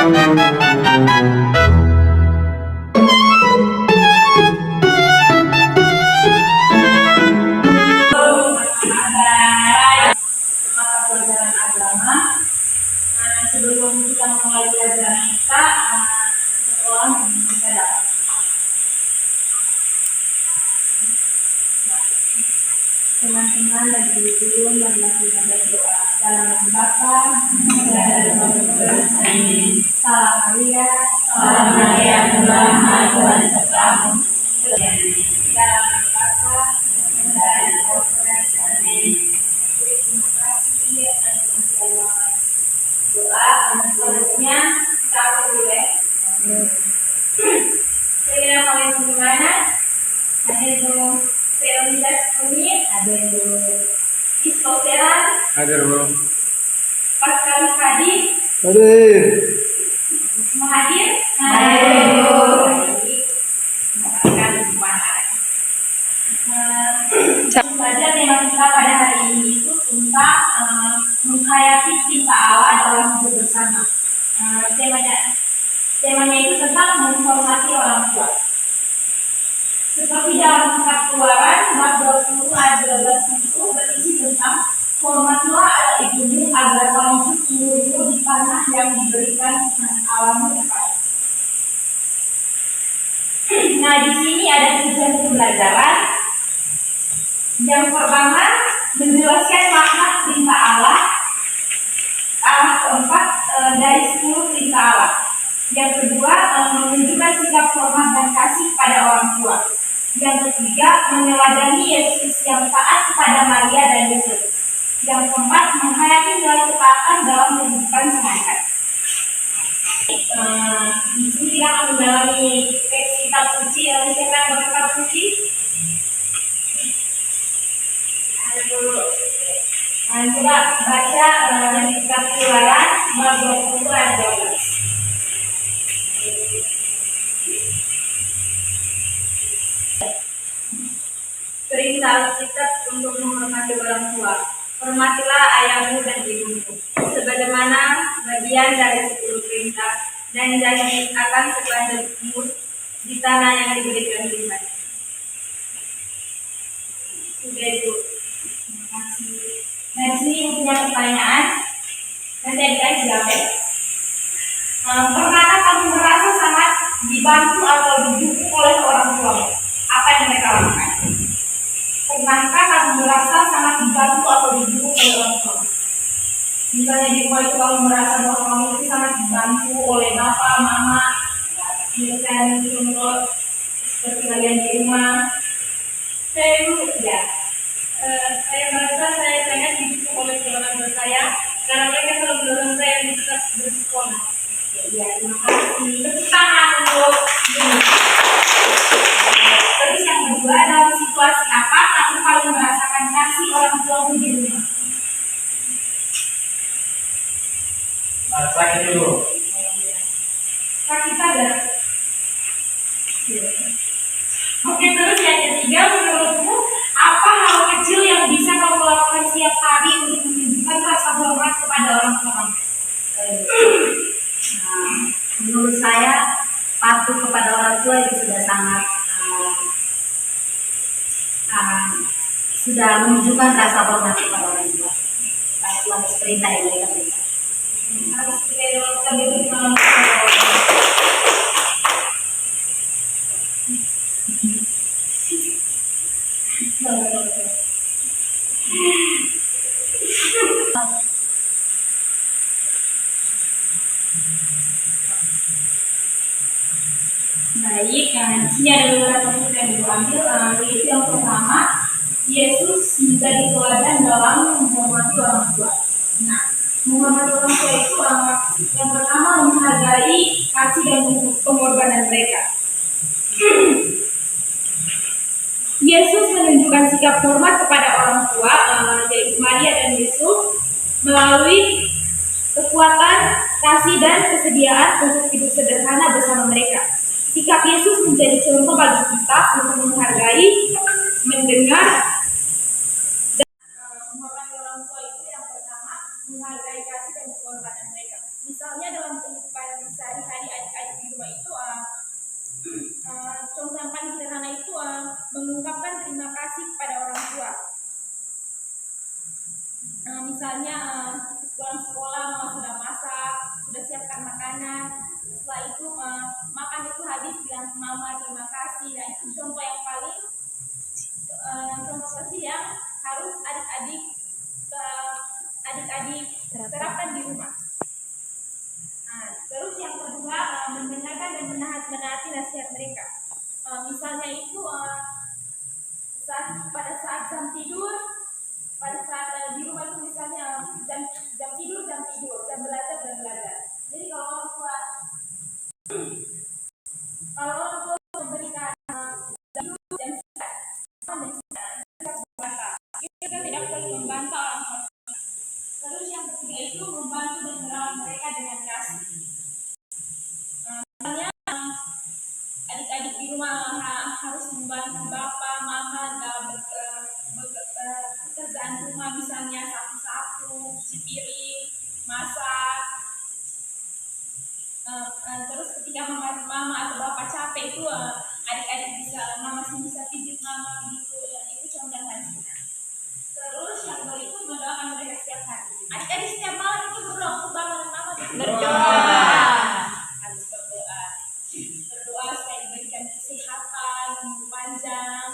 Pelajaran agama. Sebelum kita memulai pelajaran kita, satu orang bisa dapat. Teman-teman dan ibu-ibu, marilah kita berdoa. Dalam nama Bapa dan Amin. Salam Maria, penuh rahmat, Tuhan sertamu. Dalam nama Bapa dan Amin. Terima kasih atas doa. Selanjutnya kita akan mulai. Saya paling bagaimana? Ada yang Leonidas Munir, ada yang Isoteran, ada belum? Pascal Hadi, Hadir. Semua hadir? Hadir. Saja tema kita pada hari ini itu tentang menghayati cinta Allah dalam hidup bersama. Temanya itu tentang menghormati orang tua. Seperti dalam kitab Keluaran bab 20 ayat 12 itu berisi tentang hormatilah ayah ibumu agar kamu tumbuh di tanah yang diberikan Tuhan Allahmu kepada. Nah, di sini ada tujuan pembelajaran. Yang pertama, menjelaskan makna perintah Allah. Keempat, dari 10 perintah Allah. Yang kedua, menunjukkan sikap hormat dan kasih pada orang tua. Yang ketiga, meneladani Yesus yang taat kepada Maria dan Yusuf. Yang keempat, menghayati nilai ketaatan dalam kehidupan sehari-hari. Di sini kita akan mendalami teks kitab suci. Siapa yang berkitab suci? Coba baca di kitab Keluaran bab 20 ayat 12. Perintah kita untuk menghormati orang tua. Hormatilah ayahmu dan ibumu, sebagaimana bagian dari 10 perintah dan janji akan sepanjang umur di tanah yang diberikan Tuhan. Sudah itu. Terima kasih. Nah, di sini punya pertanyaan. Nanti adik jawab. Pernahkah kamu merasa sangat dibantu atau didukung oleh orang tua? Apa yang mereka lakukan? Pernahkah kamu merasa sangat dibantu atau didukung oleh orang tua? Misalnya di rumah itu kamu merasa bahwa kamu itu sangat dibantu oleh bapak, mama, misalnya contoh seperti kalian di rumah. Saya dulu ya, saya merasa saya sangat didukung oleh keluarga saya karena mereka selalu mendorong saya untuk tetap bersekolah. Ya, terima kasih. Tepuk tangan untuk ini. Terus yang kedua, dalam situasi apa kamu paling merasakan kasih orang tuamu di rumah? Sakit dulu. Sakit ada. Oke, terus yang ketiga, menurutmu apa hal kecil yang bisa kamu lakukan setiap hari untuk menunjukkan rasa hormat kepada orang tua kamu? Menurut saya patuh kepada orang tua itu sudah sangat sudah menunjukkan rasa hormat kepada orang tua. Patuh atas perintah yang mereka berikan. Harus kita beri Baik, di sini ada beberapa titik yang diambil. Yaitu yang pertama, Yesus menjadi teladan dalam menghormati orang tua. Nah, menghormati orang tua itu yang pertama menghargai kasih dan pengorbanan mereka. Yesus menunjukkan sikap hormat kepada orang tua, yaitu Maria dan Yusuf, melalui kekuatan, kasih dan kesediaan untuk hidup sederhana bersama mereka. Sikap Yesus menjadi contoh bagi kita untuk menghargai, mendengar, dan menghormati orang tua itu yang pertama menghargai kasih dan pengorbanan mereka. misalnya dalam kehidupan sehari-hari adik-adik di rumah itu contoh yang paling sederhana itu mengungkapkan terima kasih kepada orang tua. Misalnya pulang sekolah mama sudah masak, sudah siapkan makanan. Setelah itu makan itu habis bilang mama terima kasih. Nah itu contoh yang paling contoh kecil yang harus adik-adik terapkan di rumah. Terus yang kedua mendengarkan dan menaati nasihat mereka. Misalnya itu pada saat jam tidur, pada saat di rumah itu misalnya jam tidur, jam belajar. Jadi kalau orang tua memberikan jam istirahat, kita tidak perlu membantah orang tua. Terus yang ketiga itu membantu dan merawat mereka dengan kasih. Misalnya adik-adik di rumah harus membantu bapak, mama dalam pekerjaan rumah, misalnya sapu-sapu, cuci piring, masak. Terus ketika mama atau bapak capek itu adik-adik mama bisa pijit mama begitu. Itu contoh selanjutnya. Terus yang berikut mendoakan mereka setiap hari. Adik-adik setiap malam itu berdoa untuk bapak dan mama. Harus berdoa supaya diberikan kesehatan, umur panjang,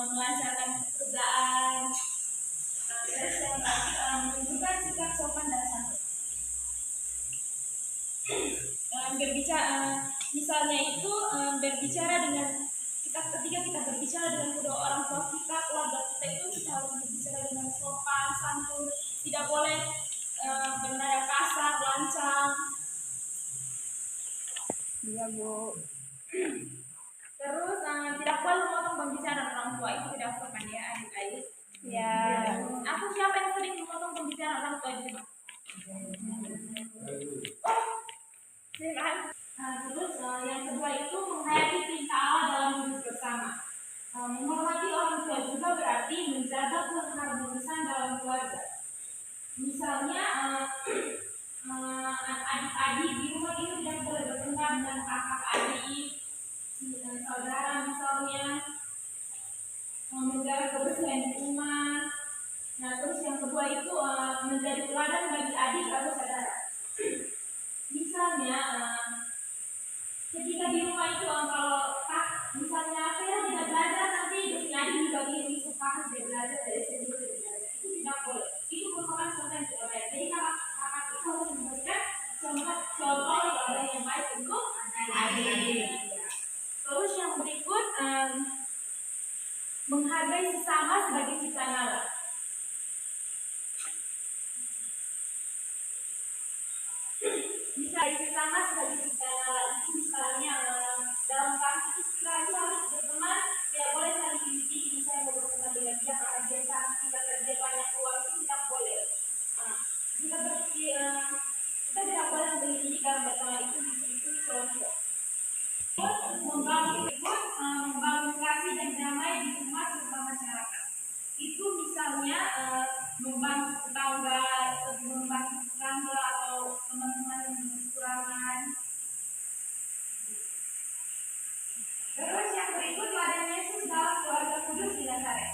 melancarkan pekerjaan. Terus yang terakhir menunjukkan sikap sopan dan santun. Misalnya itu berbicara dengan ketika kita berbicara dengan kedua orang tua kita, keluarga kita itu kita harus berbicara dengan sopan, santun, tidak boleh bernada kasar, lancang. Iya Bu. Terus tidak boleh memotong pembicaraan orang tua, itu tidak sopan ya adik-adik. Ya. Aku siapa yang sering memotong pembicaraan orang tua di rumah? Terus yang kedua itu menghayati perintah Allah dalam hidup bersama. Menghormati orang tua juga berarti menjaga keharmonisan dalam keluarga. Misalnya adik-adik di rumah itu tidak boleh bertengkar dengan kakak adik, saudara misalnya, menjaga kebersihan di rumah. Nah terus yang kedua itu menjadi teladan bagi adik atau saudara. Misalnya ketika di rumah itu kalau misalnya saya tidak belajar, nanti adik juga ingin suka dia belajar dari sendiri belajar, itu tidak boleh. Itu merupakan contoh yang tidak baik. Jadi kakak itu harus memberikan contoh yang baik untuk adik. Terus yang berikut menghargai sesama sebagai ciptaan Allah. Misalnya sesama sebagai ciptaan Allah itu misalnya dalam kasus kita itu harus berteman, tidak boleh saling iri. Misalnya mau berteman dengan dia karena dia cantik, karena dia banyak uang, itu tidak boleh. Kita tidak boleh memilih dalam berteman itu di situ contoh. Membangun kasih dan damai di rumah serta masyarakat. Itu misalnya membantu tetangga atau teman-teman yang kekurangan. Terus yang berikut teladan Yesus dalam keluarga kudus di Nazaret.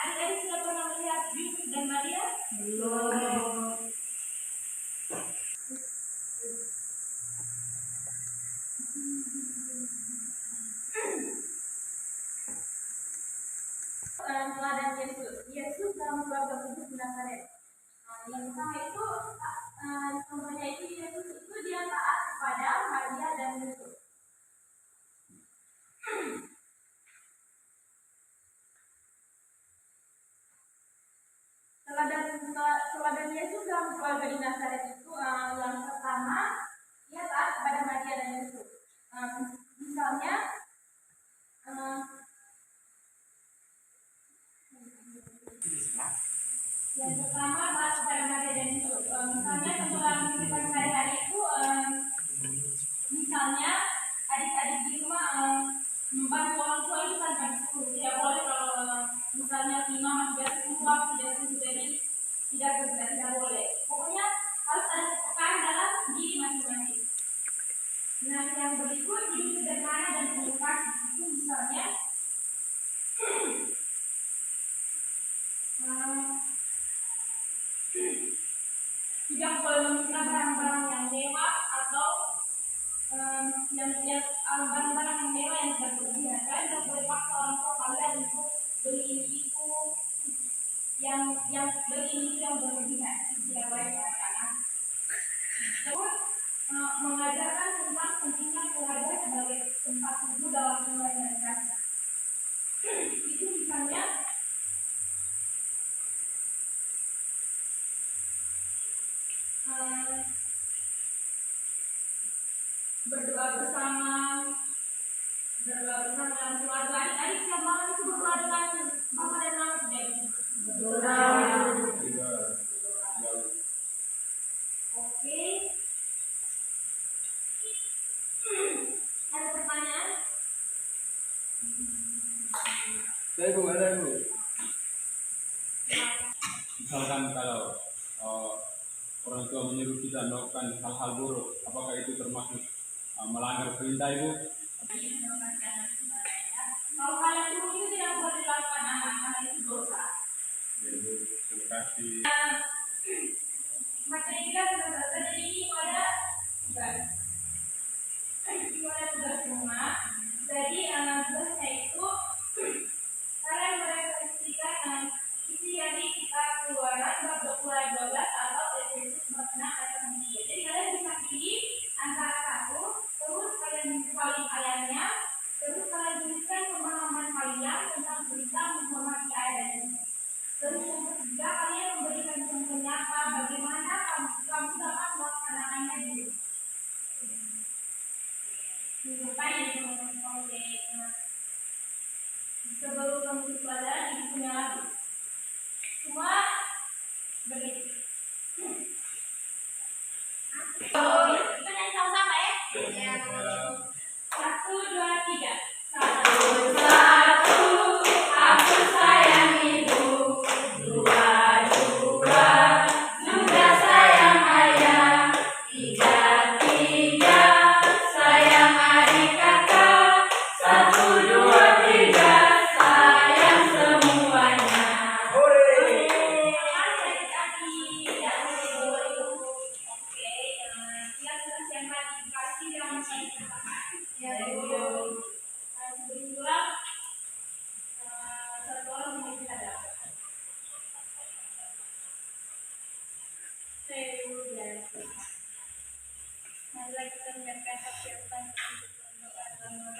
Adik-adik sudah pernah melihat Yusuf dan Maria? Belum. Teladan Yesus dalam keluarga kudus di Nazaret. Yang pertama itu contohnya itu Yesus itu dia taat kepada Maria dan Yusuf. Teladan Yesus dalam keluarga di Nazaret itu yang pertama yang berikut hidup sederhana dan penuh kasih. Itu misalnya tidak boleh meminta barang-barang yang mewah atau barang-barang yang mewah yang tidak berlebihan. Kalian tidak boleh paksa orang tua kalian untuk beli ini itu yang beli ini itu yang berlebihan. Itu tidak baik ya anak. Terus mengajarkan tentang pentingnya keluarga sebagai tempat tubuh dalam nilai dan kasih. Itu misalnya berdoa bersama dengan keluarga. Adik-adik tiap malam itu berdoa dengan Bapa dan Mama tidak? Oke. Ada pertanyaan? Saya Bu, ada Bu. Misalkan kalau orang tua menyuruh kita melakukan hal-hal buruk, apakah itu termasuk melanggar perintah Ibu? Kalau kalian buruk itu tidak boleh dilakukan anak-anak, itu dosa. Ibu, terima kasih. Materi kita sudah selesai, jadi ini pada tugas. Ini pada tugas rumah. Jadi tugasnya itu kalian merefleksikan isi yang kita keluaran bab 12 atau Efesus bab 6 ayat 3. Jadi kalian bisa pilih antara satu, terus kalian salin ayatnya, terus kalian tuliskan pemahaman kalian tentang berita menghormati ayat ini. Terus yang ketiga, kalian memberikan contoh nyata bagaimana kamu dapat melaksanakannya dulu. Sebelum kamu pelajaran, ibu punya lagu. Semua begitu. Kita nyanyi sama-sama ya. 1, 2, 3. 1, 1, aku sayang ibu. 2, 2, juga sayang ayah. 3, 3, sayang adik kakak. 1, 2, 3, sayang semuanya. Mari kita menyiapkan persiapan untuk berdoa dalam